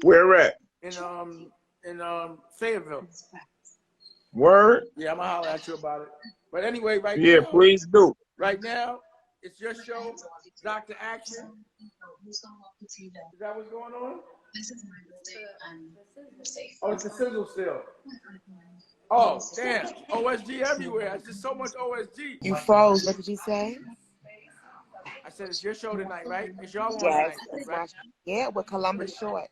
Where at? In Fayetteville. Word? Yeah, I'm gonna holler at you about it. But anyway, right now. Yeah, please do. Right now, it's your show, Dr. Action. Is that what's going on? Oh, it's the sizzle still. Oh, damn. OSG everywhere. It's just so much OSG. You froze. What did you say? I said it's your show tonight, right? It's y'all on Yes, tonight, right? yeah, with Columbus Short.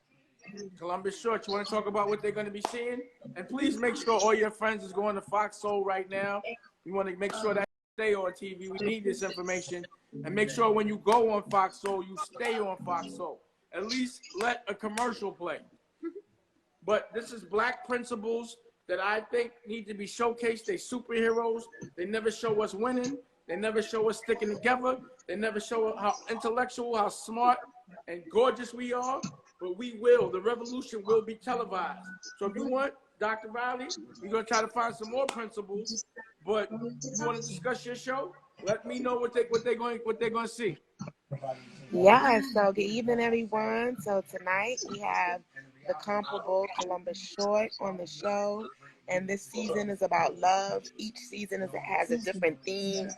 Columbus Short. You want to talk about what they're going to be seeing? And please make sure all your friends is going to Fox Soul right now. We want to make sure that you stay on TV. We need this information. And make sure when you go on Fox Soul, you stay on Fox Soul. At least let a commercial play. But this is black principles that I think need to be showcased. They superheroes. They never show us winning. They never show us sticking together. They never show how intellectual, how smart and gorgeous we are. But we will. The revolution will be televised. So if you want, Dr. Riley, we're going to try to find some more principles. But you want to discuss your show? Let me know what they're going to see. Yeah, so good evening, everyone. So tonight we have the comparable Columbus Short on the show. And this season is about love. Each season has a different theme.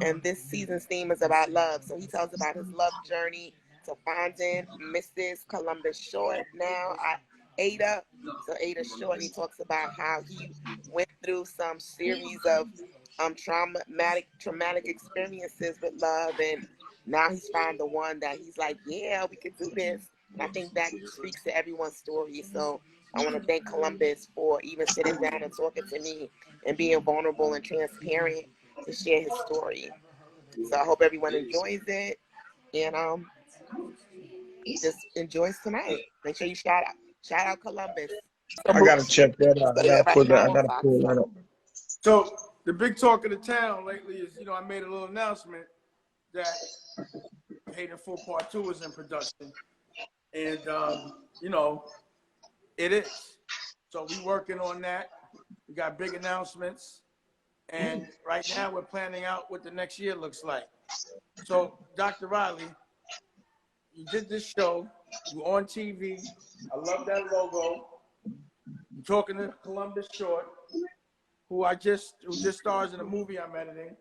And this season's theme is about love. So he tells about his love journey to finding Mrs. Columbus Short now, Ada. So Ada Short, he talks about how he went through some series of traumatic experiences with love, and now he's found the one that he's like, yeah, we could do this. And I think that speaks to everyone's story. So I want to thank Columbus for even sitting down and talking to me and being vulnerable and transparent to share his story. So I hope everyone enjoys it, and just enjoys tonight. Make sure you shout out Columbus. I gotta check that out. I gotta pull that up. So the big talk of the town lately is, I made a little announcement that Hayden Full Part 2 is in production. And, it is. So we working on that. We got big announcements. And right now we're planning out what the next year looks like. So, Dr. Riley, you did this show. You're on TV. I love that logo. You're talking to Columbus Short, who just stars in a movie I'm editing.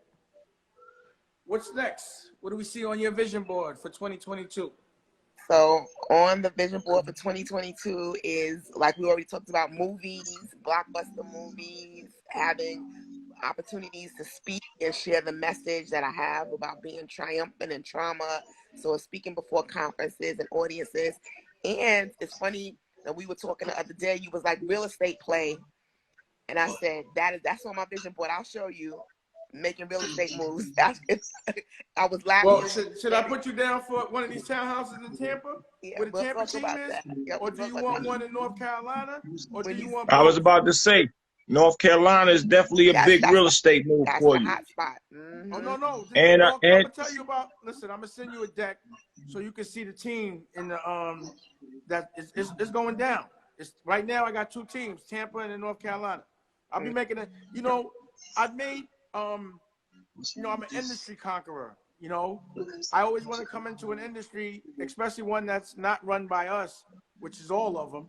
What's next? What do we see on your vision board for 2022? So on the vision board for 2022 is, like we already talked about, movies, blockbuster movies, having opportunities to speak and share the message that I have about being triumphant in trauma. So speaking before conferences and audiences. And it's funny that we were talking the other day, you was like, real estate play. And I said, that's on my vision board. I'll show you. Making real estate moves. I was laughing. Well, should I put you down for one of these townhouses in Tampa? Yeah, where the Tampa team is? Yep, or do you want one in North Carolina? Or do you want both? I was about to say, North Carolina is definitely a big real estate move for you. Hot spot. Mm-hmm. Oh, no. And I'm going to tell you about, listen, I'm going to send you a deck so you can see the team in the, that it's going down. Right now I got two teams, Tampa and North Carolina. I'll be making I've made, I'm an industry conqueror. I always want to come into an industry, especially one that's not run by us, which is all of them,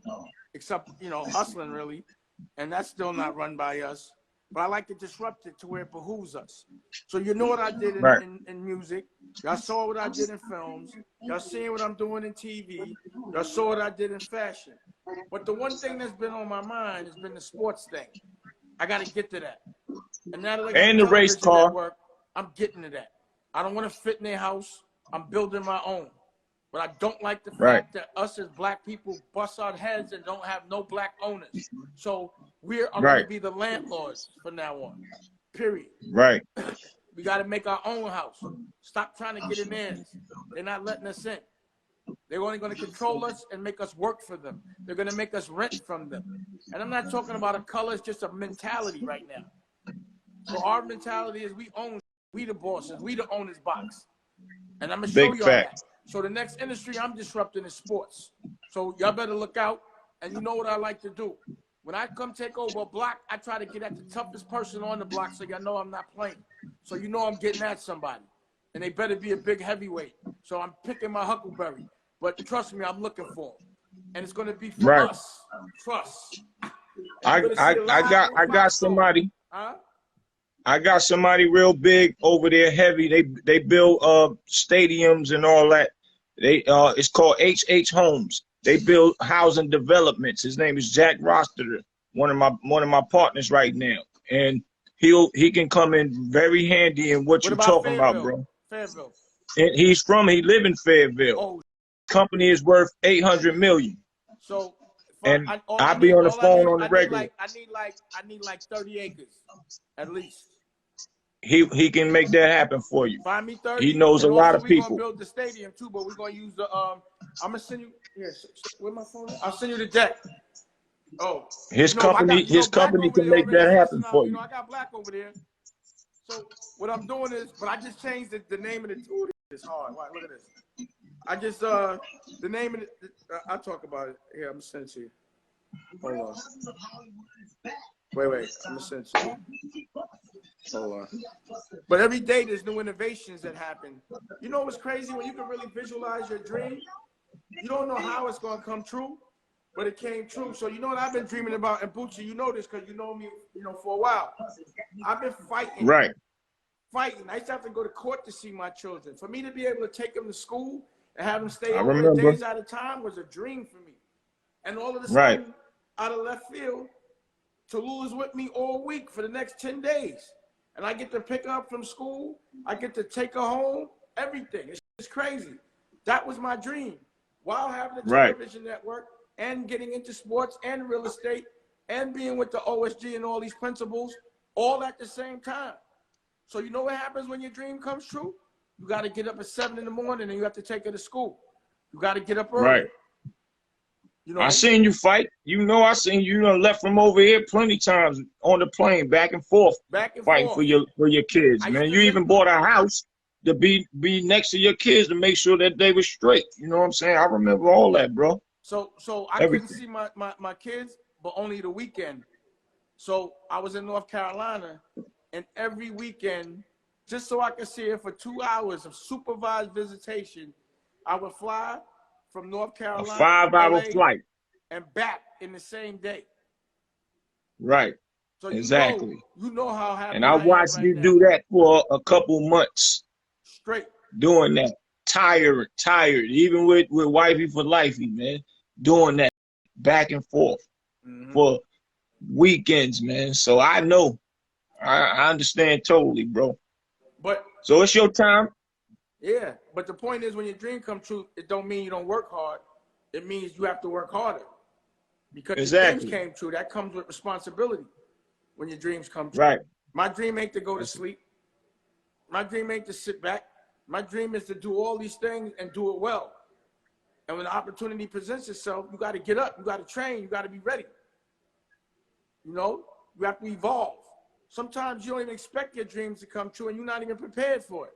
except, hustling really. And that's still not run by us. But I like to disrupt it to where it behooves us. So you know what I did in music. Y'all saw what I did in films. Y'all seeing what I'm doing in TV. Y'all saw what I did in fashion. But the one thing that's been on my mind has been the sports thing. I got to get to that. And now that I got the race car network, I'm getting to that. I don't want to fit in their house. I'm building my own. But I don't like the fact that us as black people bust our heads and don't have no black owners. So we are going to be the landlords from now on. Period. Right. We got to make our own house. Stop trying to get in theirs. They're not letting us in. They're only going to control us and make us work for them. They're going to make us rent from them. And I'm not talking about a color. It's just a mentality right now. So our mentality is we the bosses. We the owners box. And I'm going to show y'all that. So the next industry I'm disrupting is sports. So y'all better look out. And you know what I like to do. When I come take over a block, I try to get at the toughest person on the block so y'all know I'm not playing. So you know I'm getting at somebody. And they better be a big heavyweight. So I'm picking my huckleberry. But trust me, I'm looking for them. and it's going to be for Right. us. Trust. I got somebody. Huh? I got somebody real big over there, heavy. They build stadiums and all that. It's called H Homes. They build housing developments. His name is Jack Roster, one of my partners right now, and he can come in very handy in what you're talking about, bro. Fayetteville. And he live in Fayetteville. Oh. Company is worth $800 million. So and I'll be on the phone on the regular. I need like 30 acres at least. He can make that happen for you. Find me 30. He knows a lot of people. We're gonna build the stadium too, but we're gonna use the I'm gonna send you where my phone is? I'll send you the deck. Oh, his company can make that happen for you. I got Black over there. So what I'm doing is, but I just changed the name of the. Ooh, this is hard. Wow, look at this. I just the name of it. I'll talk about it. Here, I'm gonna send it to you. Hold on. Wait. I'm gonna send it to you. Hold on. But every day there's new innovations that happen. You know what's crazy? When you can really visualize your dream, you don't know how it's gonna come true, but it came true. So you know what I've been dreaming about, and Bucci, you know this because you know me, for a while. I've been fighting. Right. Fighting. I used to have to go to court to see my children. For me to be able to take them to school and have them stay I over remember. days at a time was a dream for me. And all of a sudden, out of left field, Tallulah is with me all week for the next 10 days. And I get to pick her up from school. I get to take her home. Everything. It's crazy. That was my dream. While having a television network and getting into sports and real estate and being with the OSG and all these principles all at the same time. So you know what happens when your dream comes true? You got to get up at 7 in the morning and you have to take her to school. You got to get up early. Right. You know, I seen you fight. I seen you left from over here plenty times on the plane, back and forth, fighting for your kids, man. You even bought a house to be next to your kids to make sure that they were straight. You know what I'm saying? I remember all that, bro. So I couldn't see my kids, but only the weekend. So I was in North Carolina, and every weekend, just so I could see her for 2 hours of supervised visitation, I would fly from North Carolina, a 5-hour flight, and back in the same day. Right. So exactly. You know how happy and I watched you do that for a couple months straight. Doing that, tired, even with wifey for lifey, man. Doing that back and forth for weekends, man. So I know, I understand totally, bro. But so it's your time. Yeah, but the point is, when your dream comes true, it don't mean you don't work hard. It means you have to work harder. Because your dreams came true. That comes with responsibility when your dreams come true. Right. My dream ain't to go to sleep. My dream ain't to sit back. My dream is to do all these things and do it well. And when the opportunity presents itself, you got to get up. You got to train. You got to be ready. You have to evolve. Sometimes you don't even expect your dreams to come true, and you're not even prepared for it.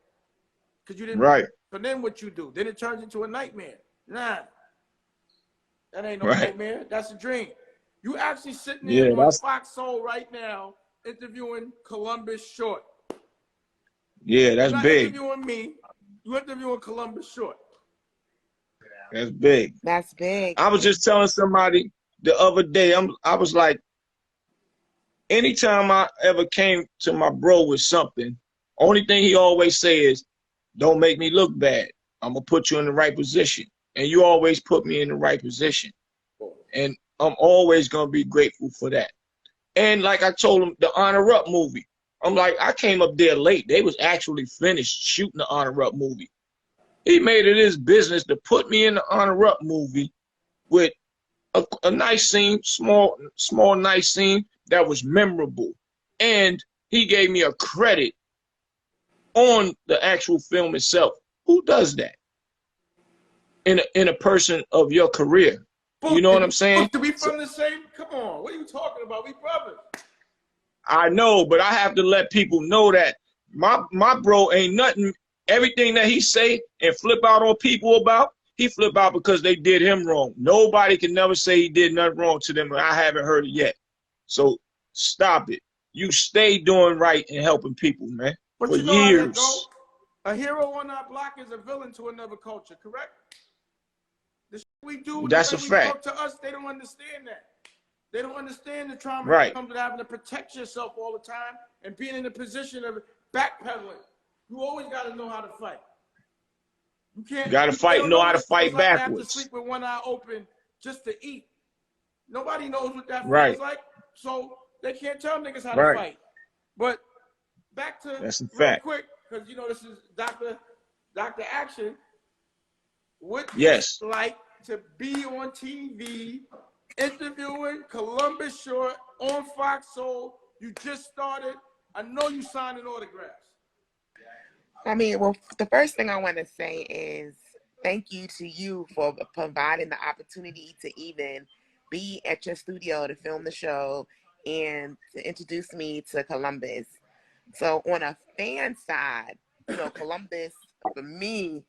Because you didn't. Right. But then what you do? Then it turns into a nightmare. Nah. That ain't no nightmare. That's a dream. You actually sitting there on Fox Soul right now interviewing Columbus Short. Yeah, that's You're not big. Interviewing me. You're interviewing Columbus Short. That's big. That's big. I was just telling somebody the other day, I was like, anytime I ever came to my bro with something, only thing he always say is, don't make me look bad. I'm going to put you in the right position. And you always put me in the right position. And I'm always going to be grateful for that. And like I told him, the Honor Up movie, I'm like, I came up there late. They was actually finished shooting the Honor Up movie. He made it his business to put me in the Honor Up movie with a nice scene, small, nice scene that was memorable. And he gave me a credit on the actual film itself. Who does that in a person of your career? You know what I'm saying? To be from the same, come on, what are you talking about? We brothers. I know, but I have to let people know that my bro ain't nothing. Everything that he say and flip out on people about, he flip out because they did him wrong. Nobody can never say he did nothing wrong to them, and I haven't heard it yet. So stop it. You stay doing right and helping people, man. But for you know years. How that go? A hero on our block is a villain to another culture, correct? The shit we do, That's the a way we fact. talk to us, they don't understand that. They don't understand the trauma Right. that comes with having to protect yourself all the time and being in a position of backpedaling. You always got to know how to fight. You can't. Got to They fight, don't know know how what to it feels fight like to have to sleep backwards. with one eye open just to eat. Nobody knows what that Right. feels like, so they can't tell niggas how to Right. fight. But back to That's a real fact. quick, because you know this is Dr. Action. What's Yes. like to be on TV interviewing Columbus Short on Fox Soul? You just started. I know you signing autographs. I mean, well, the first thing I want to say is thank you to you for providing the opportunity to even be at your studio to film the show and to introduce me to Columbus. So on a fan side, you know, Columbus for me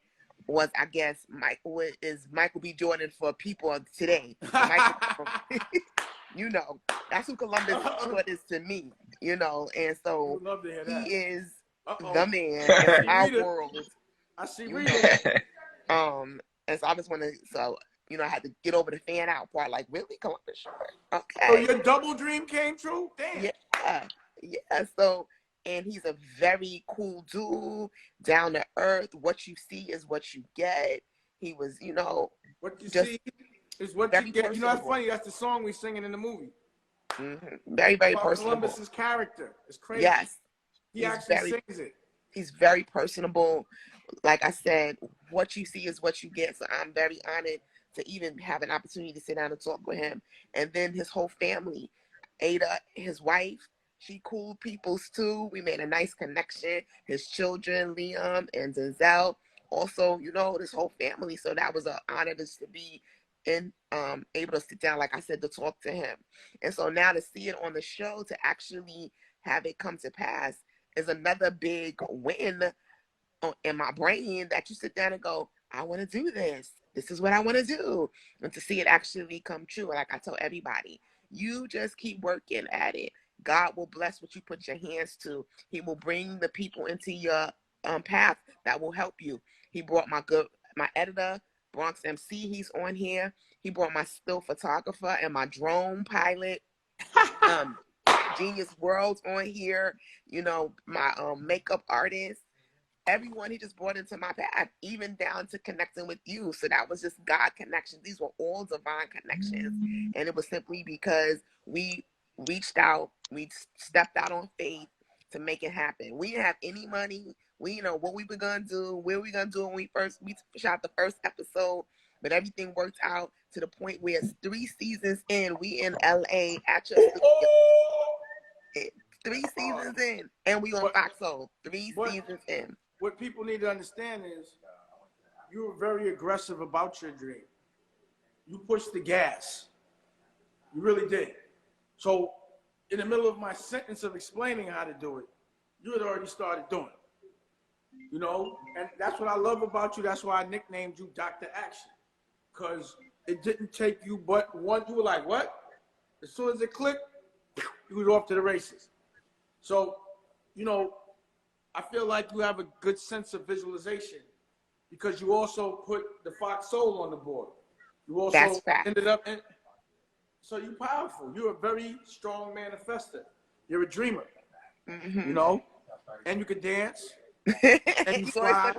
was, I guess, Michael B. Jordan for people of today. So Michael, you know, that's who Columbus Short is to me, you know, and so Love to hear he that. is Uh-oh. the man in my world. I see You Rita. know, and so I just want to, so you know, I had to get over the fan out part. Like, really, Columbus Short? Okay. So your double dream came true? Damn. Yeah. So, and he's a very cool dude, down to earth. What you see is what you get. He was, you know, what you just see is what you get. You know, that's funny. That's the song we singing in the movie. Very, very about personable. Columbus's character. It's crazy. Yes. He actually sings it. He's very personable. Like I said, what you see is what you get. So I'm very honored to even have an opportunity to sit down and talk with him. And then his whole family, Ada, his wife, she cool peoples too. We made a nice connection. His children, Liam and Denzel, also, you know, this whole family. So that was an honor to be in, able to sit down, like I said, to talk to him. And so now to see it on the show, to actually have it come to pass, is another big win in my brain, that you sit down and go, I want to do this. This is what I want to do. And to see it actually come true. Like I tell everybody, you just keep working at it. God will bless what you put your hands to. He will bring the people into your path that will help you. He brought my editor, Bronx MC, he's on here. He brought my still photographer and my drone pilot. Genius World's on here, you know, my makeup artist, everyone he just brought into my path, even down to connecting with you. So that was just God connections. These were all divine connections. And it was simply because we reached out, we stepped out on faith to make it happen. We didn't have any money. We didn't know what we were gonna do, where we were gonna do it when we shot the first episode, but everything worked out to the point where it's 3 seasons in, we in LA at your studio. 3 seasons in, and we on Fox Soul. 3 seasons in. What people need to understand is you were very aggressive about your dream. You pushed the gas. You really did. So in the middle of my sentence of explaining how to do it, you had already started doing it. You know, and that's what I love about you. That's why I nicknamed you Dr. Action. Because it didn't take you but one. You were like, what? As soon as it clicked, you was off to the races. So, you know, I feel like you have a good sense of visualization because you also put the Fox Soul on the board. You also ended up in. So you're powerful. You're a very strong manifester. You're a dreamer. You know, and you can dance. And you fly.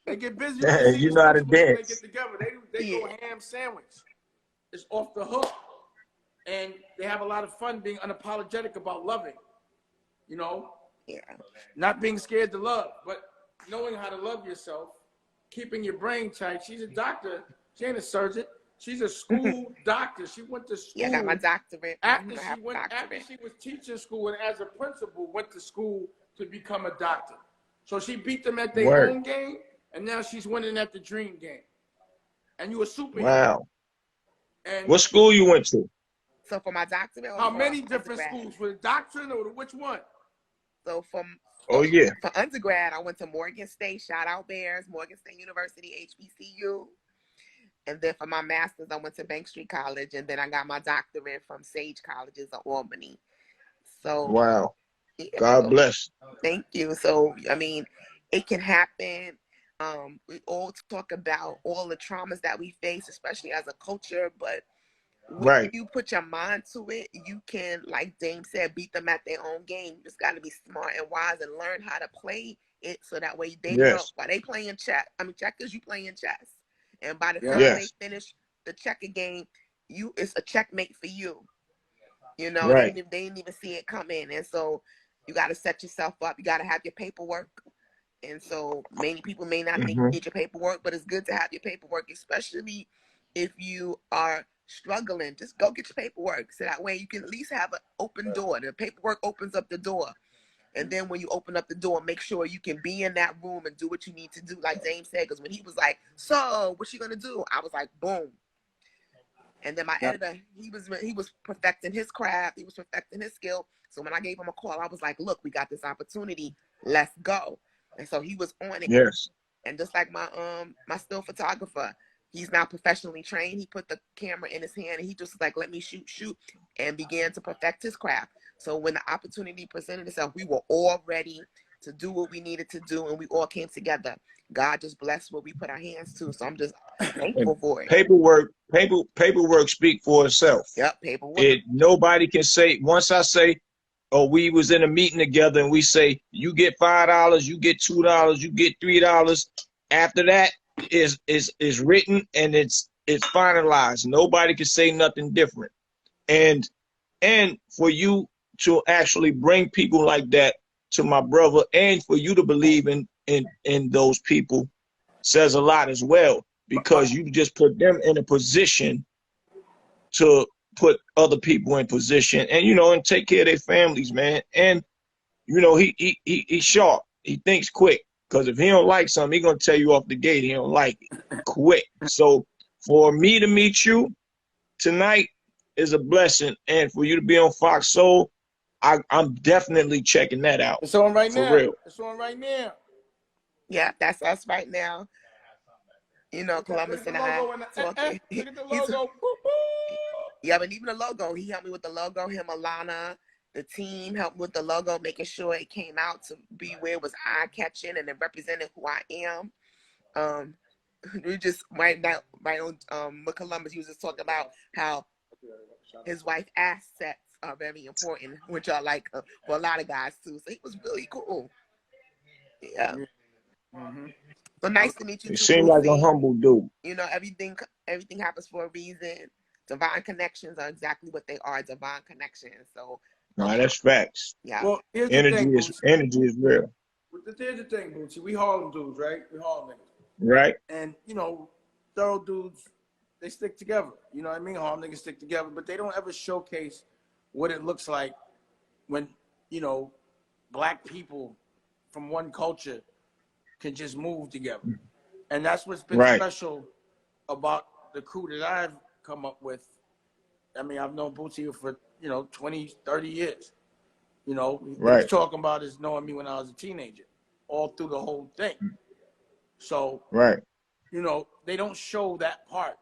They get busy. You know how to dance. When they get together. They go ham sandwich. It's off the hook. And they have a lot of fun being unapologetic about loving. You know? Yeah. Not being scared to love, but knowing how to love yourself, keeping your brain tight. She's a doctor. She ain't a surgeon. She's a school doctor. She went to school. Yeah, I got my doctorate. After she was teaching school and as a principal went to school to become a doctor. So she beat them at their own game, and now she's winning at the dream game. And you a superhero. Wow. And what school you went to? So for my doctorate, how many different schools? For the doctorate or which one? So for undergrad, I went to Morgan State, shout out Bears, Morgan State University, HBCU. And then for my master's, I went to Bank Street College, and then I got my doctorate from Sage Colleges of Albany. So wow. God bless. Thank you. So, I mean, it can happen. We all talk about all the traumas that we face, especially as a culture, but when Right. you put your mind to it, you can, like Dame said, beat them at their own game. You just got to be smart and wise and learn how to play it so that way they know Yes. while they playing checkers, you playing chess. And by the Yeah. time they Yes. finish the checker game, it's a checkmate for you. You know, Right. they didn't even see it coming. And so you got to set yourself up. You got to have your paperwork. And so many people may not think you Mm-hmm. need your paperwork, but it's good to have your paperwork, especially if you are struggling. Just go get your paperwork so that way you can at least have an open door. The paperwork opens up the door. And then when you open up the door, make sure you can be in that room and do what you need to do, like James said. Because when he was like, "So, what you gonna do?" I was like, "Boom." And then my editor, he was perfecting his craft. He was perfecting his skill. So when I gave him a call, I was like, "Look, we got this opportunity. Let's go." And so he was on it. Yes. And just like my still photographer, he's now professionally trained. He put the camera in his hand and he just was like, "Let me shoot," and began to perfect his craft. So when the opportunity presented itself, we were all ready to do what we needed to do, and we all came together. God just blessed what we put our hands to. So I'm just And thankful for it. paperwork speak for itself. Yep, paperwork. It nobody can say once I say, oh, we was in a meeting together and we say you get $5, you get $2, you get $3. After that is written and it's finalized. Nobody can say nothing different. And for you to actually bring people like that to my brother and for you to believe in those people says a lot as well, because you just put them in a position to put other people in position and and take care of their families, man. And he's sharp. He thinks quick, because if he don't like something, he gonna tell you off the gate he don't like it quick. So for me to meet you tonight is a blessing, and for you to be on Fox Soul, I'm definitely checking that out. It's on right For now. real. It's on right now. Yeah, that's us right now. Look Columbus at the and I logo and talking. look at the He's logo. Boop, boop. Yeah, but even the logo, he helped me with the logo. Him, Alana, the team helped with the logo, making sure it came out to be where it was eye catching and it represented who I am. Um, we just right on with Columbus, he was just talking about how his wife's assets are very important, which are like for a lot of guys too. So he was really cool. Yeah. Mm-hmm. So nice to meet you He too, seemed like a Boosie. humble dude. Everything happens for a reason. Divine connections are exactly what they are, divine connections. So No, that's facts. yeah. Well, here's the Energy thing, is Boots. real. Here's the thing, Bootsy. We Harlem dudes, right? We Harlem niggas. Right? And, thorough dudes, they stick together. You know what I mean? Harlem niggas stick together, but they don't ever showcase what it looks like when, black people from one culture can just move together. And that's what's been Right. special about the crew that I've come up with. I mean, I've known Bootsy for, 20, 30 years. What he's Right. talking about is knowing me when I was a teenager, all through the whole thing. So, Right. they don't show that part.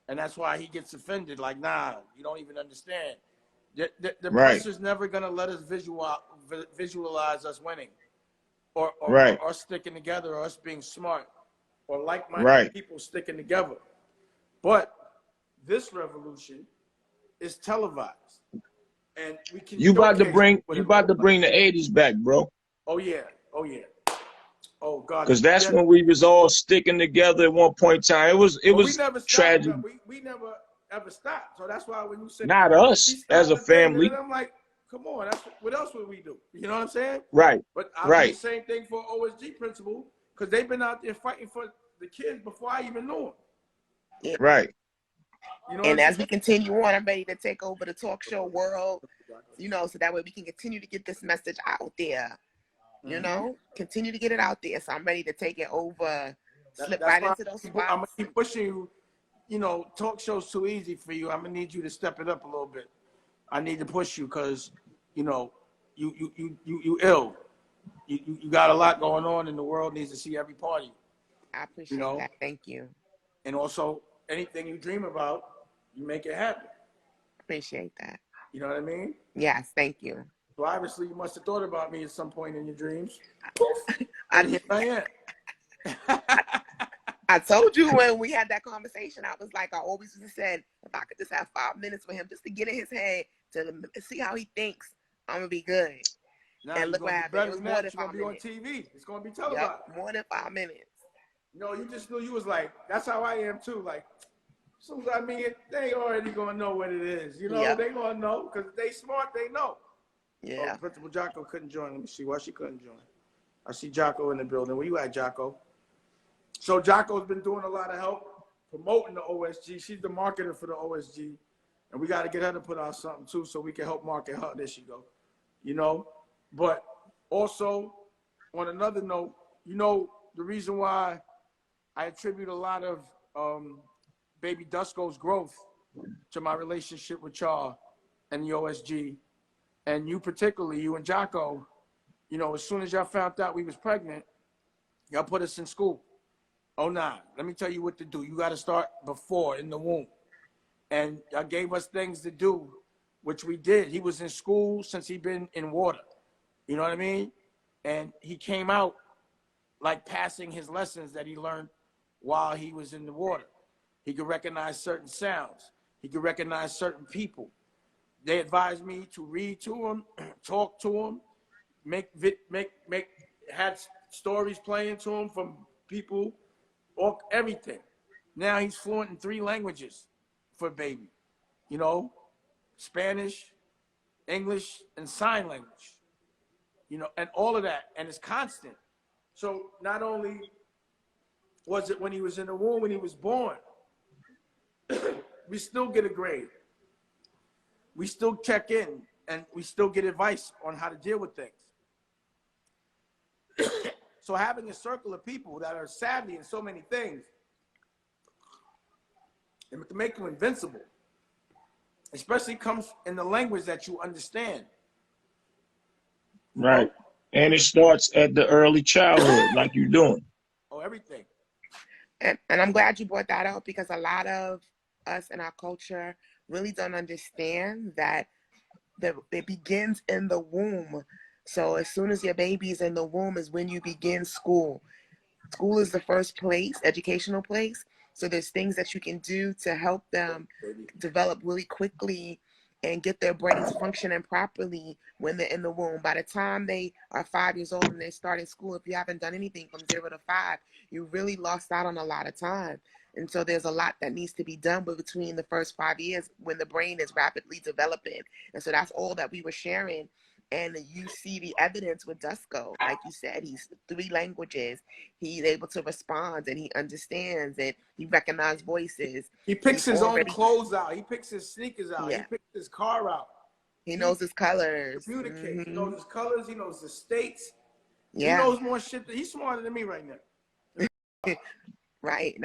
And that's why he gets offended. Like, nah, you don't even understand. The Right. press is never going to let us visualize us winning or Right. us sticking together or us being smart or like-minded Right. people sticking together. But this revolution is televised. And we can You about to showcase bring what you it about looks to like. bring the 80s back, bro. Oh, yeah. Oh, yeah. Oh, God. Because that's when we was all sticking together at one point in time. It But we was never stopped. tragic. We never ever stopped. So that's why when you say Not we us as stopped a the thing, and then family. I'm like, come on, what else would we do? You know what I'm saying? Right. But I'll do the Right. same thing for OSG principle because they've been out there fighting for the kids before I even knew them. Yeah. Right. You know And as we continue on, I'm ready to take over the talk show world, so that way we can continue to get this message out there. Continue to get it out there. So I'm ready to take it over, slip right into those spots. I'm gonna keep pushing you. Talk show's too easy for you. I'm gonna need you to step it up a little bit. I need to push you because, you ill. You got a lot going on, and the world needs to see every part of you. I appreciate that. Thank you. And also, anything you dream about, you make it happen. Appreciate that. You know what I mean? Yes, thank you. So obviously, you must have thought about me at some point in your dreams. I And here I am. I told you when we had that conversation, I was like, I always just said, if I could just have 5 minutes with him, just to get in his head, to see how he thinks, I'm going to be good. Nah, and look what happened. It was more than 5 minutes. You're going to be on TV. It's going to be televised. Yep, more than 5 minutes. No, you just knew. You was like, that's how I am too. Like, as soon as I mean it, they already going to know what it is. You know, Yep. they going to know because they smart, they know. Yeah. Oh, Principal Jocko couldn't join. Let me see why she couldn't join. I see Jocko in the building. Where you at, Jocko? So Jocko's been doing a lot of help promoting the OSG. She's the marketer for the OSG. And we got to get her to put out something too so we can help market her. There she go. You know? But also, on another note, you know, the reason why I attribute a lot of Baby Dusko's growth to my relationship with y'all and the OSG, and you particularly, you and Jocko, you know, as soon as y'all found out we was pregnant, y'all put us in school. Oh, nah, let me tell you what to do. You got to start before in the womb. And y'all gave us things to do, which we did. He was in school since he'd been in water. You know what I mean? And he came out like passing his lessons that he learned while he was in the water. He could recognize certain sounds. He could recognize certain people. They advised me to read to him, talk to him, had stories playing to him from people, or everything. Now he's fluent in 3 languages for baby. You know, Spanish, English, and sign language. You know, and all of that, and it's constant. So not only was it when he was in the womb, when he was born, we still get a grade. We still check in, and we still get advice on how to deal with things. So having a circle of people that are savvy in so many things, it can make you invincible. Especially comes in the language that you understand. Right. And it starts at the early childhood, like you're doing. Oh, everything. And I'm glad you brought that up, because a lot of us in our culture really don't understand that it begins in the womb. So as soon as your baby's in the womb is when you begin school. School is the first place, educational place. So there's things that you can do to help them develop really quickly and get their brains functioning properly when they're in the womb. By the time they are 5 years old and they start in school, if you haven't done anything from 0 to 5, you really lost out on a lot of time. And so there's a lot that needs to be done between the first 5 years when the brain is rapidly developing. And so that's all that we were sharing. And you see the evidence with Dusko. Like you said, he's 3 languages. He's able to respond, and he understands, and he recognizes voices. He picks his own clothes out. He picks his sneakers out. Yeah. He picks his car out. He knows his colors. Communicates. He knows his colors. He knows the states. Yeah. He knows more shit. He's smarter than me right now. Right.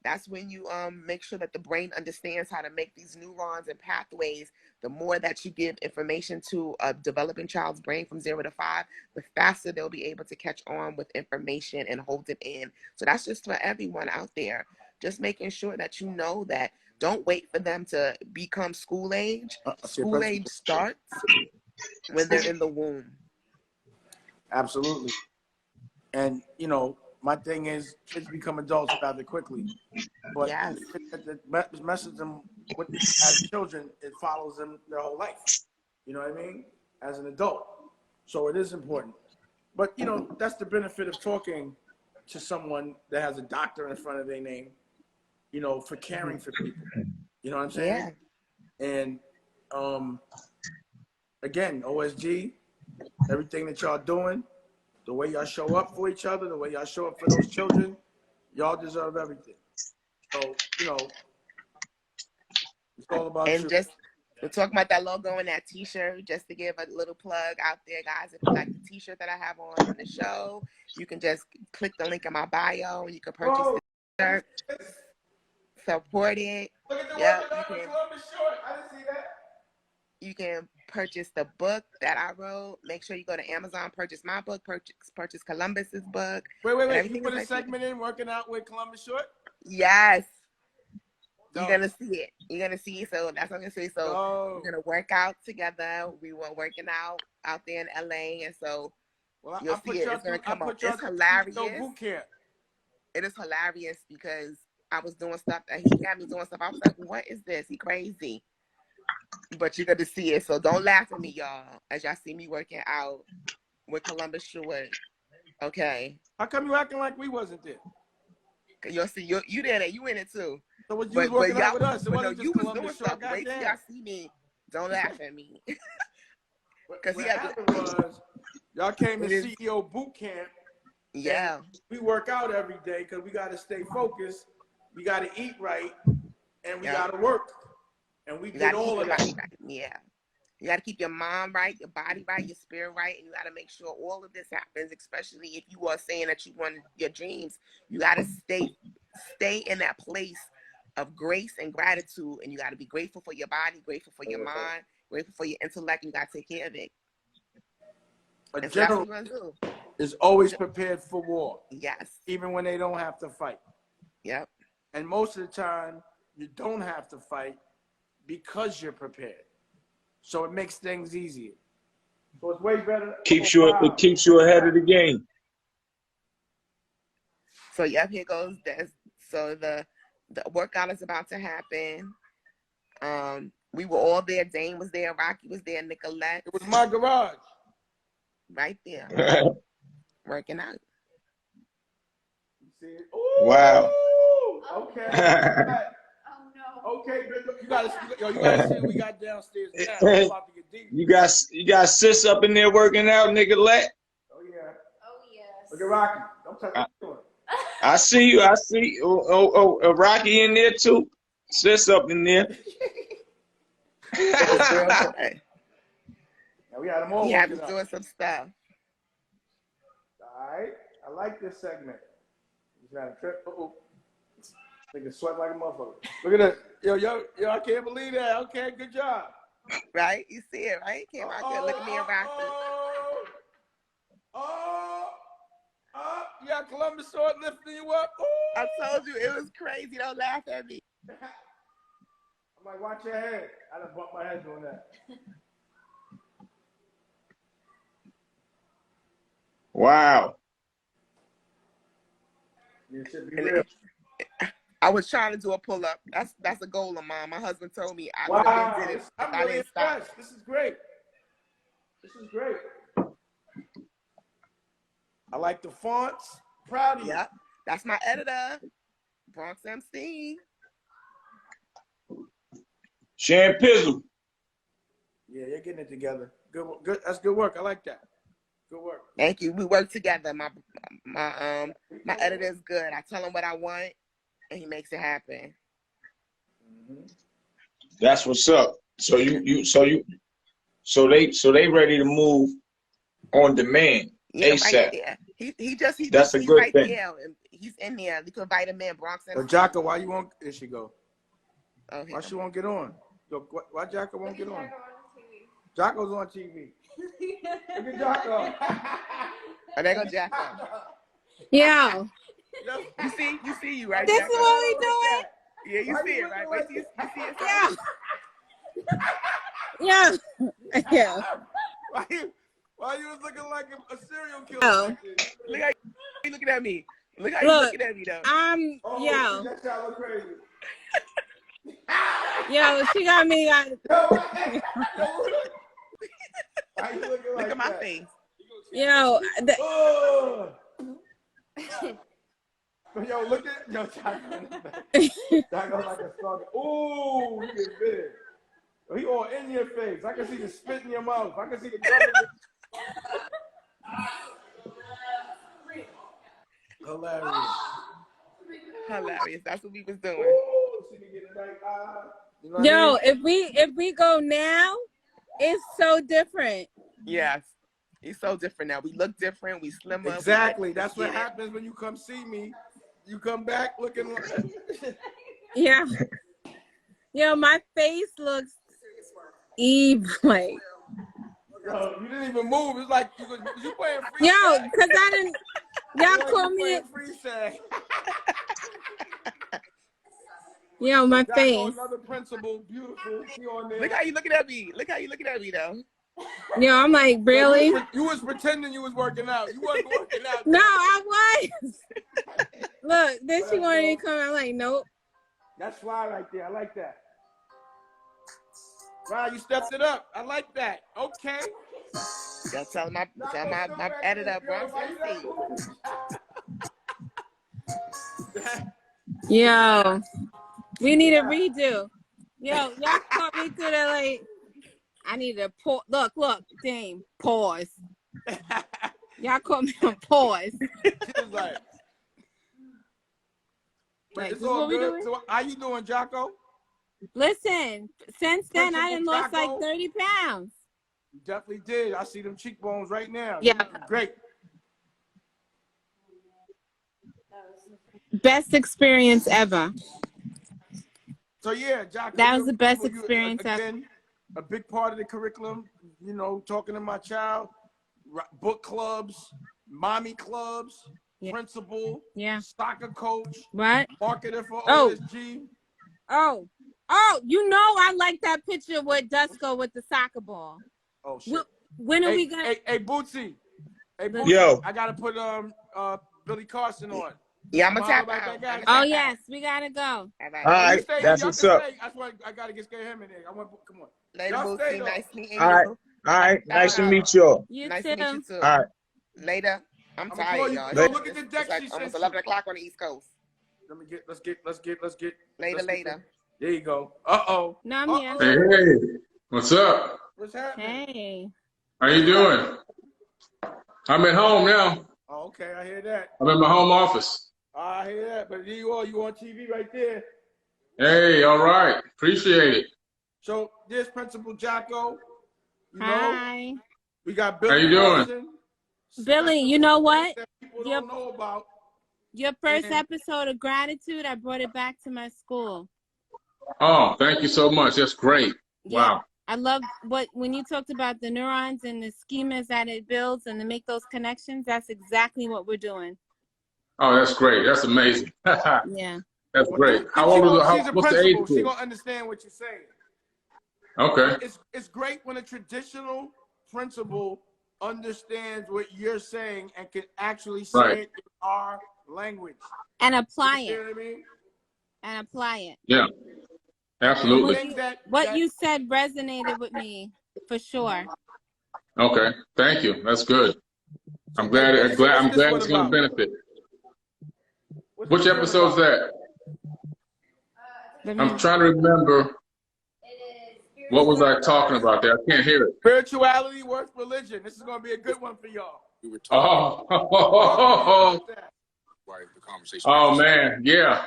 That's when you make sure that the brain understands how to make these neurons and pathways. The more that you give information to a developing child's brain from 0 to 5, the faster they'll be able to catch on with information and hold it in. So that's just for everyone out there. Just making sure that you know that don't wait for them to become school age. School age starts when they're in the womb. Absolutely. And, you know, my thing is kids become adults rather quickly. But yes. the message them as children, it follows them their whole life. You know what I mean? As an adult. So it is important. But, you know, that's the benefit of talking to someone that has a doctor in front of their name, you know, for caring for people. You know what I'm saying? Yeah. And again, OSG, everything that y'all doing, the way y'all show up for each other, the way y'all show up for those children, y'all deserve everything. So, you know, it's all about and you. Just we're talking about that logo and that T-shirt, just to give a little plug out there, guys. If you like the T-shirt that I have on the show, you can just click the link in my bio and you can purchase the T-shirt. Support it. Look at the yep, one Columbus short. I didn't see that. You can purchase the book that I wrote. Make sure you go to Amazon, purchase my book, purchase Columbus's book. Wait. You put a segment in working out with Columbus Short? Yes. No. You're going to see it. You're going to see. So that's what I'm going to say. So we're going to work out together. We were working out there in LA. And so you'll see it. It's going to come up. It's hilarious. Boot camp. it is hilarious because I was doing stuff that he had me doing stuff. I was like, what is this? He crazy. But you're going to see it. So don't laugh at me, y'all, as y'all see me working out with Columbus Short. Okay. How come you acting like we wasn't there? You'll see, you there, you in it too. So was you was working out with us? It wasn't no, just you was Columbus doing Short. stuff. Wait till Goddamn. y'all see me. Don't laugh at me. What happened was, y'all came to CEO boot camp. Yeah. We work out every day because we got to stay focused. We got to eat right, and we got to work. And we did all of that. Right. Yeah. You got to keep your mind right, your body right, your spirit right, and you got to make sure all of this happens, especially if you are saying that you want your dreams. You got to stay in that place of grace and gratitude, and you got to be grateful for your body, grateful for your mind, grateful for your intellect, and you got to take care of it. A general is always prepared for war. Yes. Even when they don't have to fight. Yep. And most of the time, you don't have to fight because you're prepared. So it makes things easier. So it's way better. It keeps you ahead of the game. So yep, here goes this. So the workout is about to happen. We were all there. Dane was there. Rocky was there. Nicolette. It was my garage. Right there. Working out. You see it? Ooh, wow. Okay. Okay, you gotta see what we got downstairs now. I'm about to get deep. You got sis up in there working out, Nicolette. Oh yeah. Oh yes. Look at Rocky. Don't touch what you're doing. I see you. Rocky in there too. Sis up in there. Yeah, we had them all. Yeah, he's doing some stuff. All right. I like this segment. He's got a trip. Nigga sweat like a motherfucker. Look at that. Yo, I can't believe that. Okay, good job. Right? You see it, right? Came out there. Look at me and Rocky. You got Columbus Short lifting you up. I told you, it was crazy. Don't laugh at me. I'm like, watch your head. I done bumped my head doing that. Wow. You should be real. I was trying to do a pull-up. That's a goal of mine. My husband told me I would have did it. I'm really impressed. This is great. This is great. I like the fonts. Proud of you. Yep. That's my editor, Bronx MC. Shan Pizzle. Yeah, you're getting it together. Good. That's good work. I like that. Good work. Thank you. We work together. My editor is good. I tell him what I want, and he makes it happen. Mm-hmm. That's what's up. So they ready to move on demand. Yeah, ASAP. right there. He's a good right thing. there. He's in there. You can invite him in, Bronx. But Jocko, why you won't? There she go. Oh, why she won't get on? Yo, why Jocko won't get on? Jocko's on TV. Look at Jocko. Oh, there go Jocko. Yeah. You see you right. This Jocko? is what we doing. Yeah, you see it, right? Wait, you see it. Yeah. Yeah. Why you was looking like a serial killer? Oh. Look how you looking at me. Look how you looking at me, though. Yo. That child look crazy. Yo, she got me. Why you looking like Look at my that? face. Yo. Yo, look at Jocko. Jocko like a strong. Ooh, he is big. He all in your face. I can see the spit in your mouth. I can see the gum in your... Hilarious. That's what we was doing. Ooh, she can get a nice eye. You know Yo, I mean? if we go now, it's so different. Yes. He's so different now. We look different. We slimmer. Exactly. That's what happens when you come see me. You come back looking like... Yeah. Yo, my face looks evil. Like, yo, you didn't even move. It's like you playing free. yo, because I didn't. Y'all call me. Free tag. Yo, my face. Another principal, beautiful. She on there. Look how you looking at me. Look how you looking at me, though. Yo, I'm like, really? You was pretending you was working out. You wasn't working out. No, I was. Look, then she wanted to come. I'm like, nope. That's fly right there. I like that. Wow, you stepped it up. I like that. Okay. Yo, tell my editor, Bronx MC. Yo, we need a redo. Yo, y'all caught me to the like. I need to pause. Look, Dame, pause. Y'all caught me on pause. She was like, Like, it's this all what we good. doing? So how you doing, Jocko? Listen, since then I done lost like 30 pounds. You definitely did. I see them cheekbones right now. Yeah. Great. Best experience ever. So yeah, Jocko. That was the best experience ever. Again, a big part of the curriculum, you know, talking to my child, book clubs, mommy clubs, principal, soccer coach, marketer for OSG. Oh, you know I like that picture with Dusko with the soccer ball. Oh shit. When are we gonna Hey Bootsy. Yo. I gotta put Billy Carson on. Yeah, I'm gonna tap out. Oh yes, we gotta go. All right, that's what's up. That's why I gotta get him in there. Come on. Later, Bootsy. Nice meeting you. All right. Nice to meet y'all. Nice to meet you too. All right. Later. I'm tired, y'all. Look at the deck. It's like almost 11 o'clock on the East Coast. Let's get. Later. There you go. Uh-oh. No, I'm here. Hey, what's up? What's happening? Hey. How you doing? I'm at home now. Oh, okay, I hear that. I'm in my home office. I hear that, but there you are. You on TV right there. Hey, all right. Appreciate it. So there's Principal Jocko. Hi. We got Billy. How you doing? Billy, you know what? People don't know about. Your first episode of Gratitude, I brought it back to my school. Oh, thank you so much. That's great. Yeah, wow. I love when you talked about the neurons and the schemas that it builds and to make those connections. That's exactly what we're doing. Oh, that's great. That's amazing. Yeah. That's great. How old is She's a what's the age principal. group? She's gonna understand what you're saying. Okay. It's great when a traditional principal understands what you're saying and can actually say it in our language. And apply it. You know what I mean? And apply it. Yeah. Absolutely. What you said resonated with me for sure. Okay. Thank you. That's good. I'm glad it's going to benefit. Which episode's that? I'm trying to remember. What was I talking about there? I can't hear it. Spirituality versus religion. This is going to be a good one for y'all. We were talking oh man, yeah.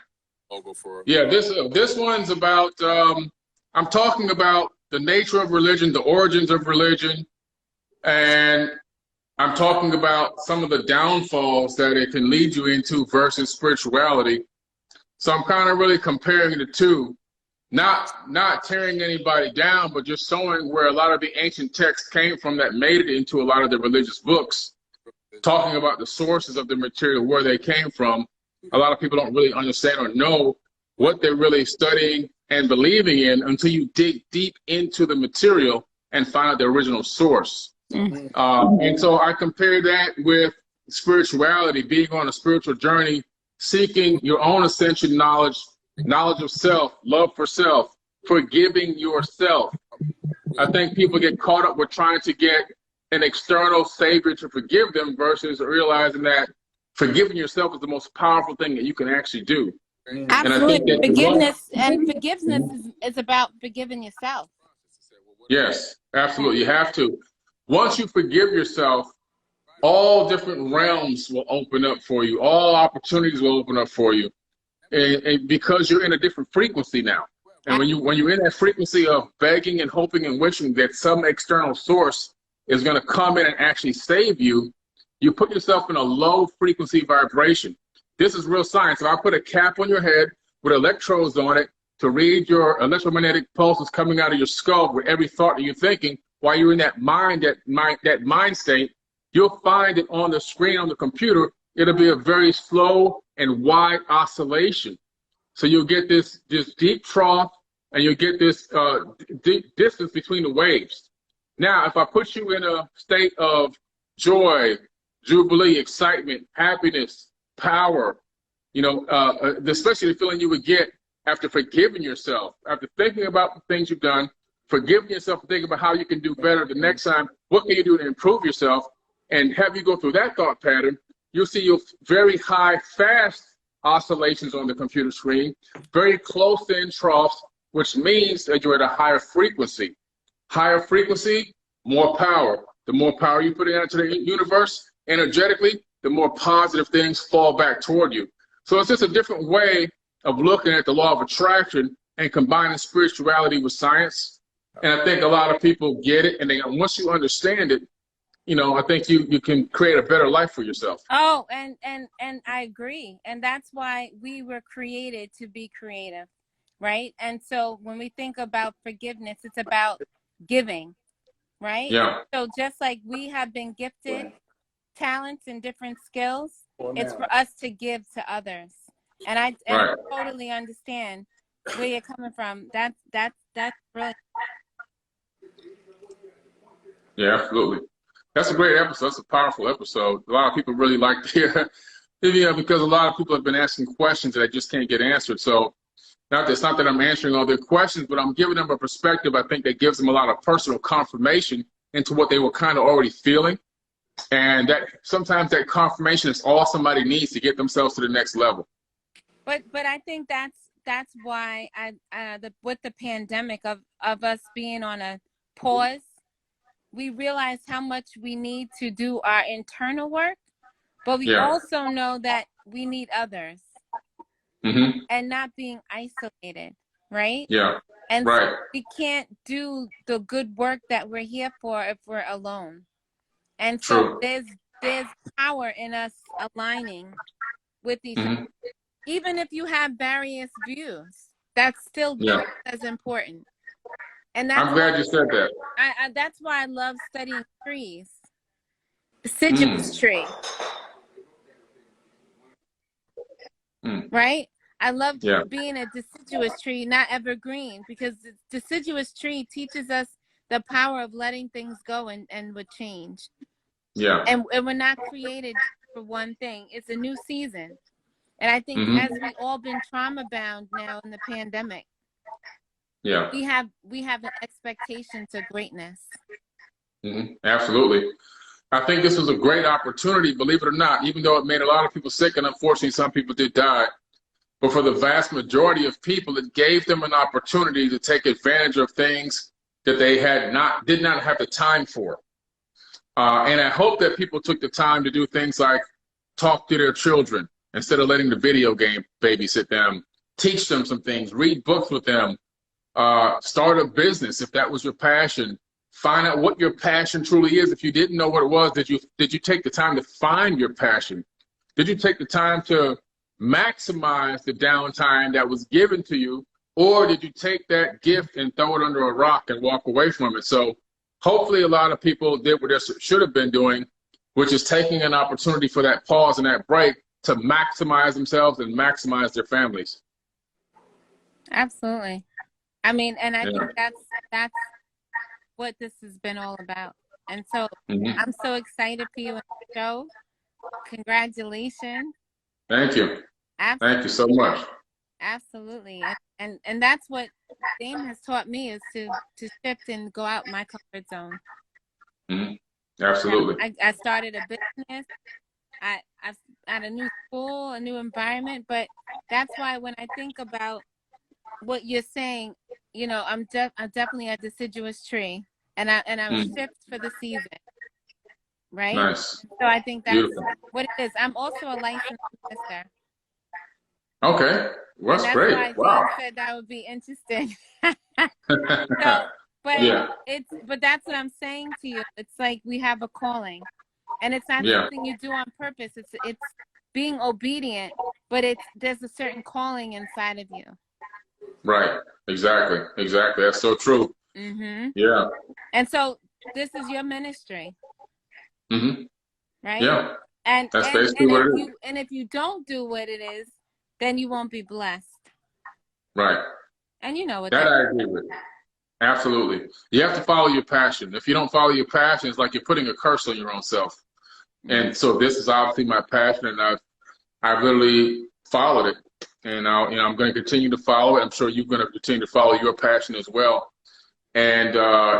Yeah, this one's about I'm talking about the nature of religion, the origins of religion, and I'm talking about some of the downfalls that it can lead you into versus spirituality. So I'm kind of really comparing the two, not tearing anybody down, but just showing where a lot of the ancient texts came from that made it into a lot of the religious books, talking about the sources of the material, where they came from. A lot of people don't really understand or know what they're really studying and believing in until you dig deep into the material and find out the original source. And so I compare that with spirituality, being on a spiritual journey, seeking your own ascension knowledge of self, love for self, forgiving yourself. I think people get caught up with trying to get an external savior to forgive them versus realizing that forgiving yourself is the most powerful thing that you can actually do. Absolutely. Forgiveness is about forgiving yourself. Yes, absolutely. You have to. Once you forgive yourself, all different realms will open up for you. All opportunities will open up for you. And because you're in a different frequency now. And when you're in that frequency of begging and hoping and wishing that some external source is going to come in and actually save you, you put yourself in a low frequency vibration. This is real science. If I put a cap on your head with electrodes on it to read your electromagnetic pulses coming out of your skull with every thought that you're thinking while you're in that mind state, you'll find it on the screen on the computer. It'll be a very slow and wide oscillation. So you'll get this deep trough and you'll get this deep distance between the waves. Now, if I put you in a state of joy, jubilee, excitement, happiness, power, Especially the feeling you would get after forgiving yourself, after thinking about the things you've done, forgiving yourself and thinking about how you can do better the next time. What can you do to improve yourself? And have you go through that thought pattern, you'll see your very high, fast oscillations on the computer screen, very close in troughs, which means that you're at a higher frequency. Higher frequency, more power. The more power you put into the universe energetically, the more positive things fall back toward you. So it's just a different way of looking at the law of attraction and combining spirituality with science. And I think a lot of people get it. And once you understand it, I think you can create a better life for yourself. Oh, and I agree. And that's why we were created to be creative, right? And so when we think about forgiveness, it's about giving, right? Yeah. So just like we have been gifted talents and different skills, it's for us to give to others. And I totally understand where you're coming from. That's brilliant. Yeah, absolutely. That's a great episode. That's a powerful episode. A lot of people really like to hear, because a lot of people have been asking questions that I just can't get answered. So it's not that I'm answering all their questions, but I'm giving them a perspective I think that gives them a lot of personal confirmation into what they were kind of already feeling. And that sometimes that confirmation is all somebody needs to get themselves to the next level. But I think that's why with the pandemic of us being on a pause, we realize how much we need to do our internal work, but we also know that we need others and not being isolated, right? Yeah. And so we can't do the good work that we're here for if we're alone. And so there's power in us aligning with each other. Even if you have various views, that's still just as important. And that's I'm glad you said that. That's why I love studying trees. Deciduous tree. Right? I love being a deciduous tree, not evergreen, because the deciduous tree teaches us the power of letting things go and with change. Yeah. And we're not created for one thing. It's a new season. And I think as we all been trauma bound now in the pandemic, we have an expectation to greatness. Absolutely. I think this was a great opportunity, believe it or not, even though it made a lot of people sick, and unfortunately some people did die. But for the vast majority of people, it gave them an opportunity to take advantage of things that they did not have the time for. And I hope that people took the time to do things like talk to their children instead of letting the video game babysit them, teach them some things, read books with them, start a business if that was your passion. Find out what your passion truly is. If you didn't know what it was, did you take the time to find your passion? Did you take the time to maximize the downtime that was given to you? Or did you take that gift and throw it under a rock and walk away from it? So hopefully a lot of people did what they should have been doing, which is taking an opportunity for that pause and that break to maximize themselves and maximize their families. Absolutely. I mean, and I think that's what this has been all about. And so I'm so excited for you on the show. Congratulations. Thank you. Absolutely. Thank you so much. Absolutely. And that's what Dame has taught me, is to shift and go out my comfort zone. Absolutely. I started a business. I've at a new school, a new environment, but that's why when I think about what you're saying, I'm definitely a deciduous tree, and I'm shift for the season, right? Nice. So I think that's beautiful. What it is. I'm also a licensed minister. Okay, well, that's great. Why Wow. Dave said that would be interesting. But that's what I'm saying to you. It's like we have a calling, and it's not something you do on purpose. It's being obedient, but there's a certain calling inside of you. Right. Exactly. That's so true. Yeah. And so this is your ministry. Right. Yeah. And that's basically what it is. And if you don't do what it is, then you won't be blessed. Right. And you know what that I agree with. Absolutely. You have to follow your passion. If you don't follow your passion, it's like you're putting a curse on your own self. And so this is obviously my passion, and I've literally followed it, and I'm going to continue to follow it. I'm sure you're going to continue to follow your passion as well. And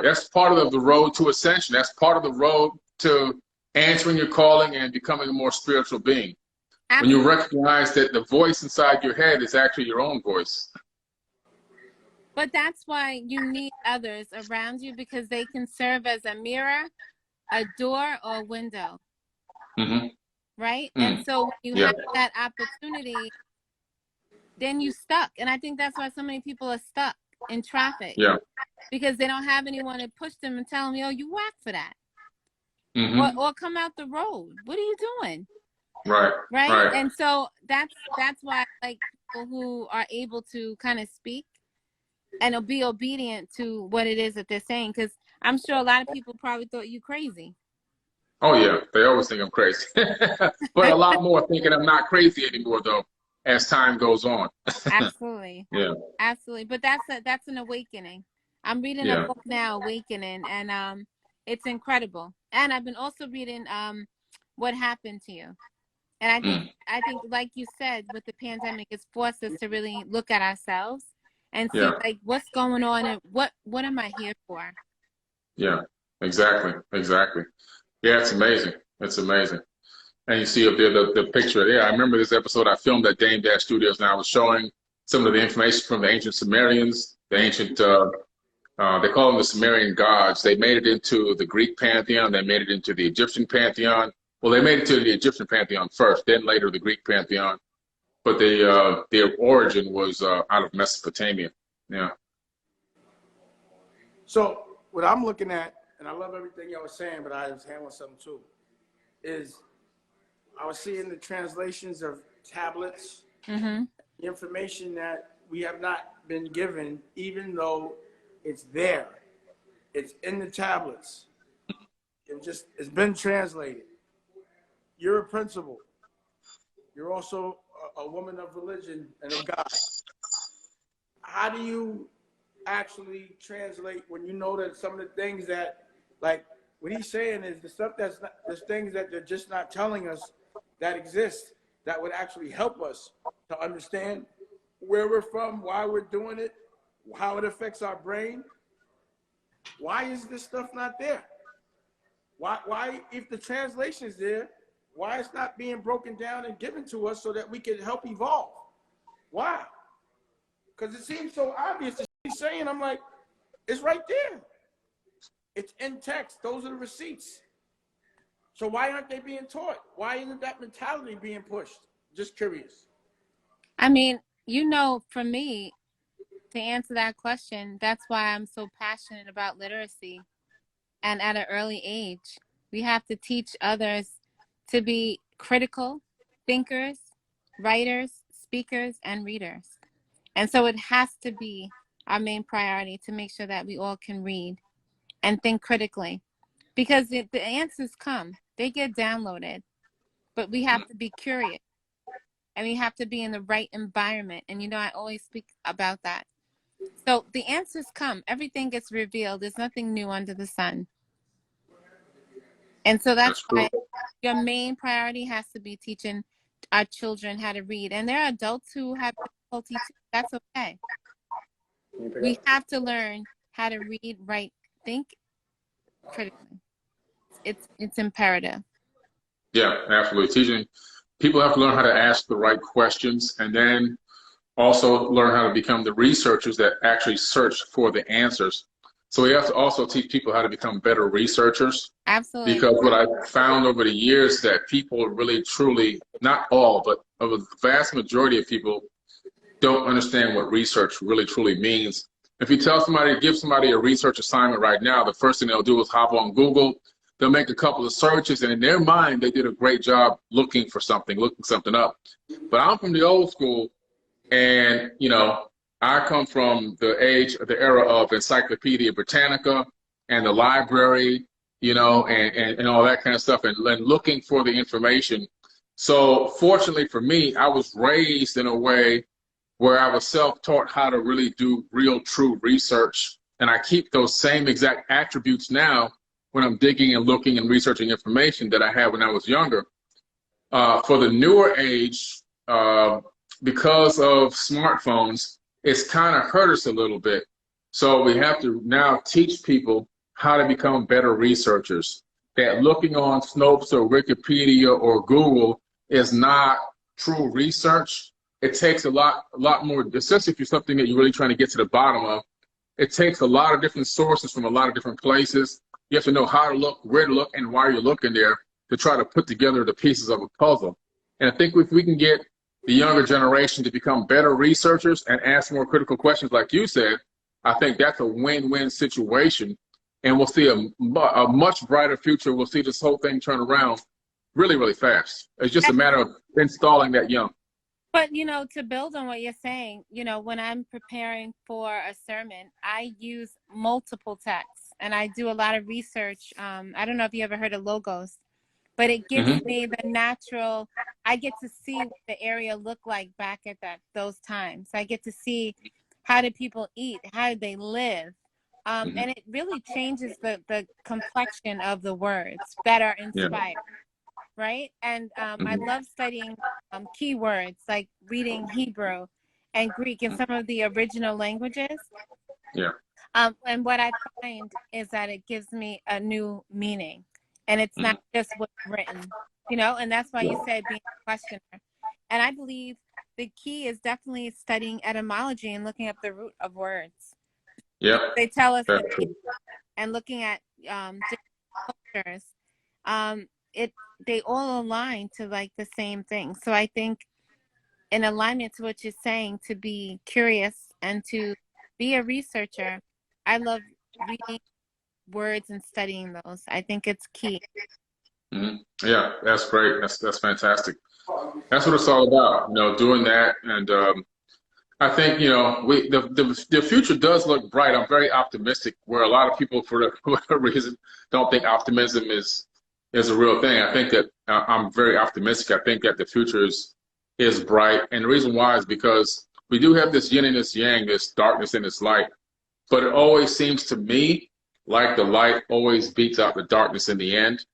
that's part of the road to ascension. That's part of the road to answering your calling and becoming a more spiritual being. Absolutely. When you recognize that the voice inside your head is actually your own voice. But that's why you need others around you, because they can serve as a mirror, a door, or a window. Mm-hmm. Right? Mm. And so when you have that opportunity, then you stuck. And I think that's why so many people are stuck in traffic. Yeah. Because they don't have anyone to push them and tell them, yo, you whack for that. Mm-hmm. Or come out the road. What are you doing? Right. And so that's why I like people who are able to kind of speak and be obedient to what it is that they're saying. Because I'm sure a lot of people probably thought you crazy. Oh, yeah. They always think I'm crazy. But a lot more thinking I'm not crazy anymore, though, as time goes on. Absolutely. Yeah. Absolutely. But that's an awakening. I'm reading a book now, Awakening, and it's incredible. And I've been also reading What Happened to You. And I think, like you said, with the pandemic, it's forced us to really look at ourselves and see like what's going on and what am I here for? Yeah, exactly. Yeah, it's amazing. It's amazing. And you see up there the picture. Yeah, I remember this episode I filmed at Dame Dash Studios, and I was showing some of the information from the ancient Sumerians, the ancient, they call them the Sumerian gods. They made it into the Greek pantheon. They made it into the Egyptian pantheon. Well, they made it to the Egyptian pantheon first, then later the Greek pantheon. But their origin was out of Mesopotamia. Yeah. So what I'm looking at, and I love everything y'all was saying, but I was handling something too, is I was seeing the translations of tablets, the information that we have not been given, even though it's there. It's in the tablets. It's been translated. You're a principal. You're also a woman of religion and of God. How do you actually translate when you know that some of the things that, like what he's saying is the stuff there's things that they're just not telling us that exist that would actually help us to understand where we're from, why we're doing it, how it affects our brain. Why is this stuff not there? Why if the translation is there, why it's not being broken down and given to us so that we can help evolve? Why? Because it seems so obvious that he's saying. I'm like, it's right there. It's in text. Those are the receipts. So why aren't they being taught? Why isn't that mentality being pushed? Just curious. I mean, for me, to answer that question, that's why I'm so passionate about literacy. And at an early age, we have to teach others to be critical thinkers, writers, speakers, and readers. And so it has to be our main priority to make sure that we all can read and think critically. Because the answers come. They get downloaded. But we have to be curious. And we have to be in the right environment. And, I always speak about that. So the answers come. Everything gets revealed. There's nothing new under the sun. And so that's why your main priority has to be teaching our children how to read. And there are adults who have difficulty too. That's okay. We have to learn how to read, write, think critically. It's imperative. Yeah, absolutely. Teaching people have to learn how to ask the right questions, and then also learn how to become the researchers that actually search for the answers. So we have to also teach people how to become better researchers. Absolutely. Because what I found over the years that people really truly, not all, but a vast majority of people don't understand what research really truly means. If you tell somebody, give somebody a research assignment right now, the first thing they'll do is hop on Google. They'll make a couple of searches, and in their mind, they did a great job looking something up. But I'm from the old school, and I come from the era of Encyclopedia Britannica and the library, and all that kind of stuff, and looking for the information. So fortunately for me, I was raised in a way where I was self-taught how to really do real, true research. And I keep those same exact attributes now when I'm digging and looking and researching information that I had when I was younger. For the newer age, because of smartphones, it's kind of hurt us a little bit. So we have to now teach people how to become better researchers. That looking on Snopes or Wikipedia or Google is not true research. It takes a lot more, especially if you're something that you're really trying to get to the bottom of. It takes a lot of different sources from a lot of different places. You have to know how to look, where to look, and why you're looking there to try to put together the pieces of a puzzle. And I think if we can get the younger generation to become better researchers and ask more critical questions, like you said, I think that's a win-win situation. And we'll see a much brighter future. We'll see this whole thing turn around really, really fast. It's just a matter of installing that young. But, you know, to build on what you're saying, you know, when I'm preparing for a sermon, I use multiple texts and I do a lot of research. I don't know if you ever heard of logos, but it gives me the natural, I get to see what the area looked like back at those times. I get to see how did people eat, how did they live. And it really changes the complexion of the words that are inspired. Right. And I love studying keywords, like reading Hebrew and Greek and some of the original languages. Yeah. And what I find is that it gives me a new meaning, and it's not just what's written, you know, and that's why you said being a questioner. And I believe the key is definitely studying etymology and looking up the root of words. Yeah. They tell us that, and looking at different cultures, they all align to like the same thing. So I think in alignment to what you're saying, to be curious and to be a researcher, I love reading words and studying those. I think it's key. Yeah, that's great. That's fantastic. That's what it's all about, you know, doing that. And I think, you know, the future does look bright. I'm very optimistic, where a lot of people, for whatever reason, don't think optimism is a real thing. I think that I'm very optimistic. I think that the future is bright. And the reason why is because we do have this yin and this yang, this darkness and this light. But it always seems to me like the light always beats out the darkness in the end.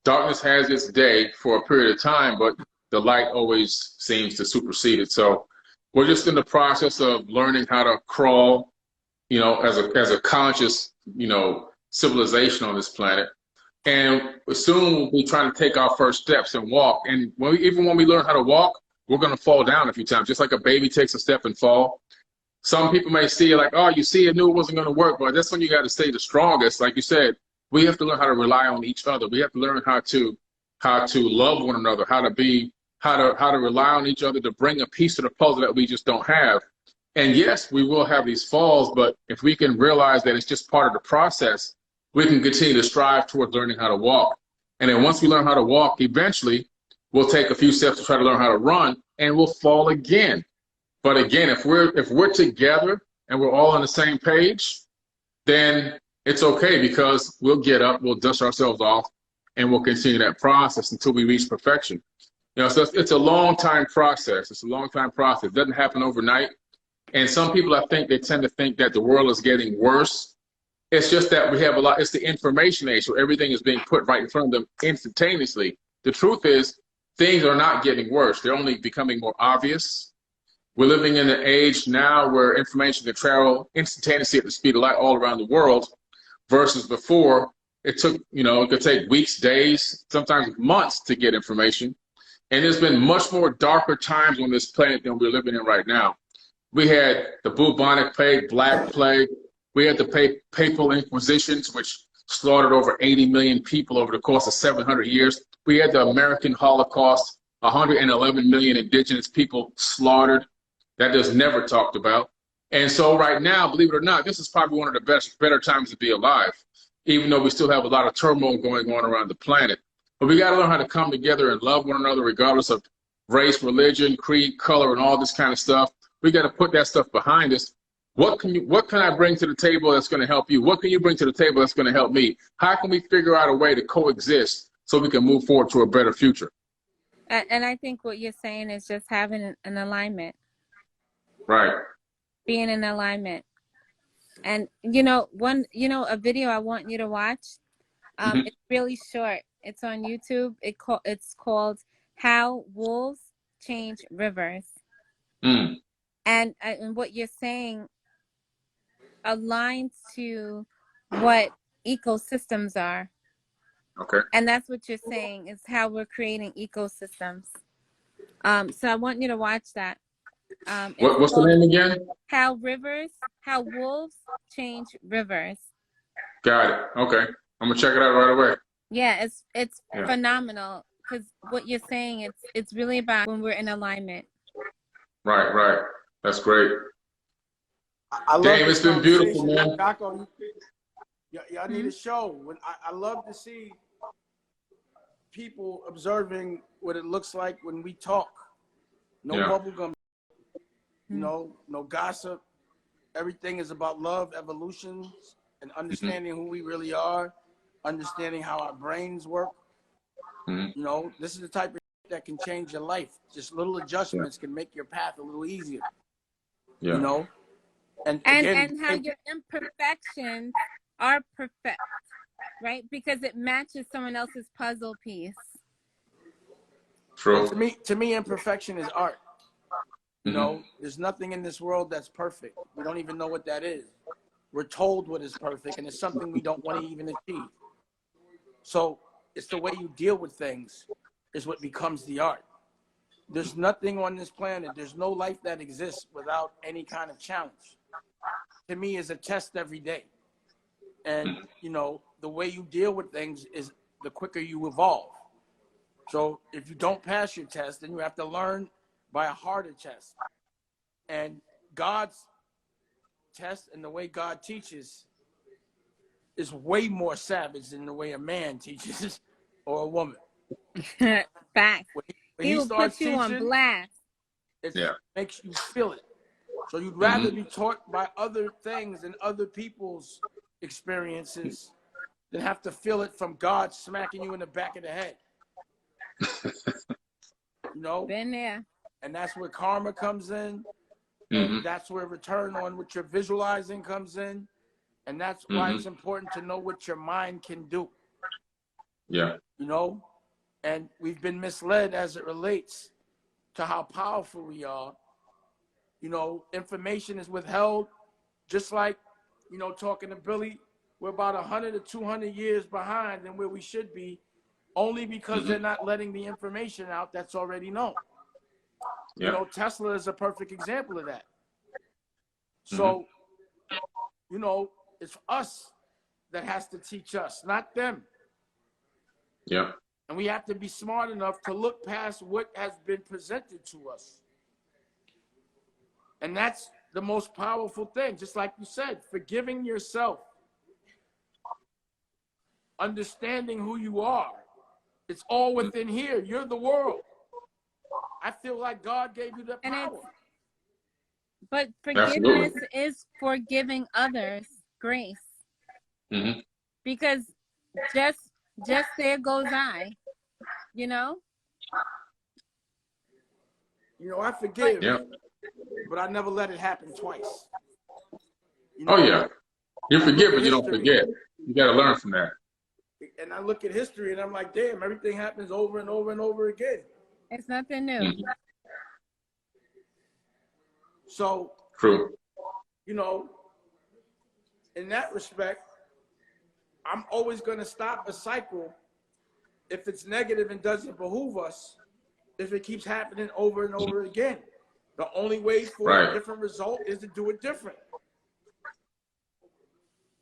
Darkness has its day for a period of time, but the light always seems to supersede it. So we're just in the process of learning how to crawl, you know, as a conscious, you know, civilization on this planet. And soon we'll be trying to take our first steps and walk. And even when we learn how to walk, we're going to fall down a few times, just like a baby takes a step and fall. Some people may see it like, oh, you see, it knew it wasn't going to work. But that's when you got to stay the strongest. Like you said, we have to learn how to rely on each other. We have to learn how to love one another, how to rely on each other to bring a piece of the puzzle that we just don't have. And yes, we will have these falls, but if we can realize that it's just part of the process, we can continue to strive towards learning how to walk. And then once we learn how to walk, eventually we'll take a few steps to try to learn how to run, and we'll fall again. But again, if we're together and we're all on the same page, then it's okay, because we'll get up, we'll dust ourselves off, and we'll continue that process until we reach perfection. You know, so it's a long time process. It's a long time process. It doesn't happen overnight. And some people, I think, they tend to think that the world is getting worse. It's just that we have a lot. It's the information age, so everything is being put right in front of them instantaneously. The truth is, things are not getting worse. They're only becoming more obvious. We're living in an age now where information can travel instantaneously at the speed of light all around the world, versus before it took, you know, it could take weeks, days, sometimes months to get information. And there's been much more darker times on this planet than we're living in right now. We had the bubonic plague, Black Plague. We had the Papal Inquisitions, which slaughtered over 80 million people over the course of 700 years. We had the American Holocaust, 111 million indigenous people slaughtered. That is never talked about. And so right now, believe it or not, this is probably one of the better times to be alive, even though we still have a lot of turmoil going on around the planet. But we got to learn how to come together and love one another, regardless of race, religion, creed, color, and all this kind of stuff. We got to put that stuff behind us. What can I bring to the table that's going to help you? What can you bring to the table that's going to help me? How can we figure out a way to coexist so we can move forward to a better future? And I think what you're saying is just having an alignment. Right. Being in alignment. And, you know, a video I want you to watch, it's really short. It's on YouTube. It's called How Wolves Change Rivers. Mm. And what you're saying aligns to what ecosystems are. Okay. And that's what you're saying is how we're creating ecosystems. So I want you to watch that. What's the name again? How wolves change rivers. Got it. Okay. I'm gonna check it out right away. Yeah, it's phenomenal because what you're saying, it's really about when we're in alignment. Right. That's great. I love Dave, this it's been beautiful, conversation. man. Taco, y'all need a show. I love to see people observing what it looks like when we talk. No bubblegum, no gossip. Everything is about love, evolution, and understanding who we really are, understanding how our brains work. This is the type of that can change your life. Just little adjustments can make your path a little easier. And again, how your imperfections are perfect, right? Because it matches someone else's puzzle piece. True. To me, imperfection is art. There's nothing in this world that's perfect. We don't even know what that is. We're told what is perfect, and it's something we don't want to even achieve. So it's the way you deal with things is what becomes the art. There's nothing on this planet, there's no life that exists without any kind of challenge. To me, is a test every day. And, the way you deal with things is the quicker you evolve. So if you don't pass your test, then you have to learn by a harder test. And God's test and the way God teaches is way more savage than the way a man teaches or a woman. Fact. When he will starts put you teaching, on blast. It makes you feel it. So you'd rather be taught by other things and other people's experiences than have to feel it from God smacking you in the back of the head. Been there. And that's where karma comes in. And that's where return on what you're visualizing comes in. And that's why it's important to know what your mind can do. Yeah. And we've been misled as it relates to how powerful we are. Information is withheld, just like, talking to Billy, we're about 100 or 200 years behind than where we should be, only because they're not letting the information out that's already known. Tesla is a perfect example of that. So, it's us that has to teach us, not them. Yeah. And we have to be smart enough to look past what has been presented to us. And that's the most powerful thing. Just like you said, forgiving yourself, understanding who you are. It's all within here. You're the world. I feel like God gave you the power. But forgiveness is forgiving others grace. Because just there goes I, I forgive, but I never let it happen twice. You forgive, but you don't forget. You got to learn from that. And I look at history and I'm like, damn, everything happens over and over and over again. It's nothing new. So, true. In that respect, I'm always going to stop a cycle if it's negative and doesn't behoove us, if it keeps happening over and over again. The only way for a different result is to do it different.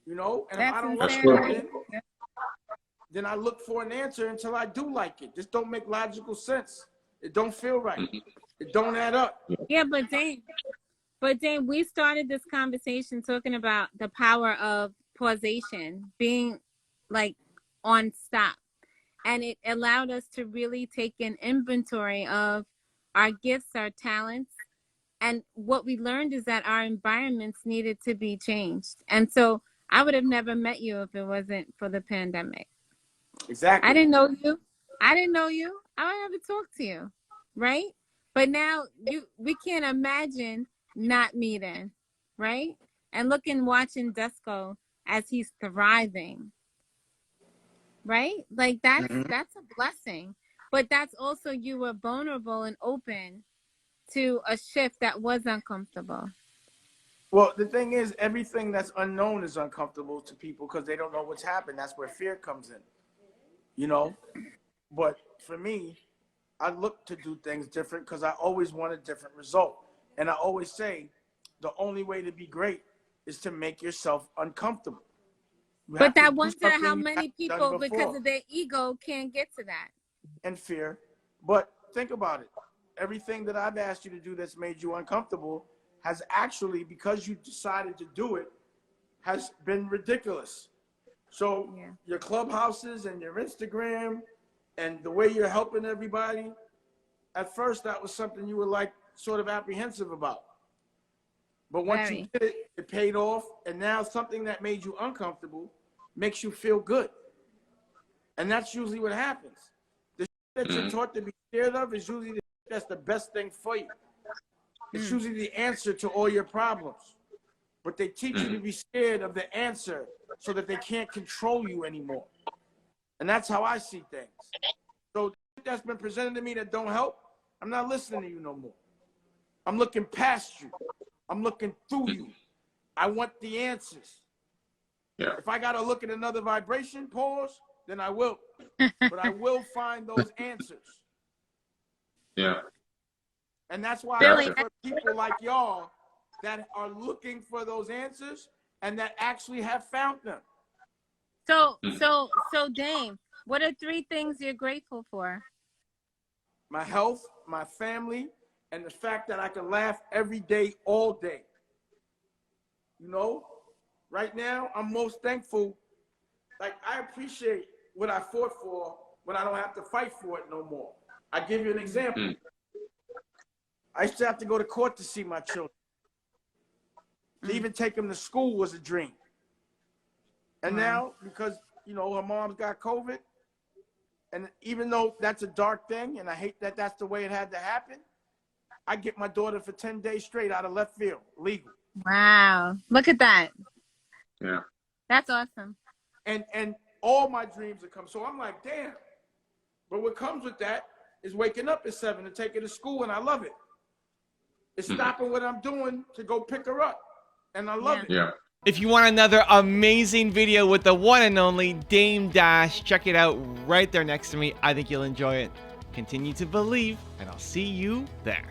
And if I don't like something, then I look for an answer until I do like it. Just don't make logical sense. It don't feel right. It don't add up. Yeah, but Dane, we started this conversation talking about the power of pausation, being like on stop. And it allowed us to really take an inventory of our gifts, our talents. And what we learned is that our environments needed to be changed. And so I would have never met you if it wasn't for the pandemic. Exactly. I didn't know you. I would never talk to you. Right? But now we can't imagine not meeting. Right? And watching Dusko as he's thriving. Right? Like that's a blessing. But that's also you were vulnerable and open to a shift that was uncomfortable? Well, the thing is, everything that's unknown is uncomfortable to people because they don't know what's happened. That's where fear comes in, you know? But for me, I look to do things different because I always want a different result. And I always say, the only way to be great is to make yourself uncomfortable. But I wonder how many people, because of their ego, can't get to that. And fear. But think about it. Everything that I've asked you to do that's made you uncomfortable has actually, because you decided to do it, has been ridiculous. So your clubhouses and your Instagram and the way you're helping everybody, at first that was something you were like sort of apprehensive about. But once you did it, it paid off. And now something that made you uncomfortable makes you feel good. And that's usually what happens. The shit that you're taught to be scared of is usually that's the best thing for you. It's usually the answer to all your problems. But they teach you to be scared of the answer so that they can't control you anymore. And that's how I see things. So the shit that's been presented to me that don't help, I'm not listening to you no more. I'm looking past you. I'm looking through you. I want the answers. Yeah. If I got to look at another vibration, pause, then I will. But I will find those answers. Yeah. And that's why I look for people like y'all that are looking for those answers and that actually have found them. So Dame, what are 3 things you're grateful for? My health, my family, and the fact that I can laugh every day, all day. You know, right now, I'm most thankful. Like, I appreciate what I fought for when I don't have to fight for it no more. I give you an example. I used to have to go to court to see my children. To even take them to school was a dream. And now, because, you know, her mom's got COVID, and even though that's a dark thing, and I hate that that's the way it had to happen, I get my daughter for 10 days straight out of left field, legal. Wow. Look at that. Yeah. That's awesome. And all my dreams have come. So I'm like, damn. But what comes with that is waking up at 7 to take her to school, and I love it. It's stopping what I'm doing to go pick her up, and I love it. Yeah. If you want another amazing video with the one and only Dame Dash, check it out right there next to me. I think you'll enjoy it. Continue to believe, and I'll see you there.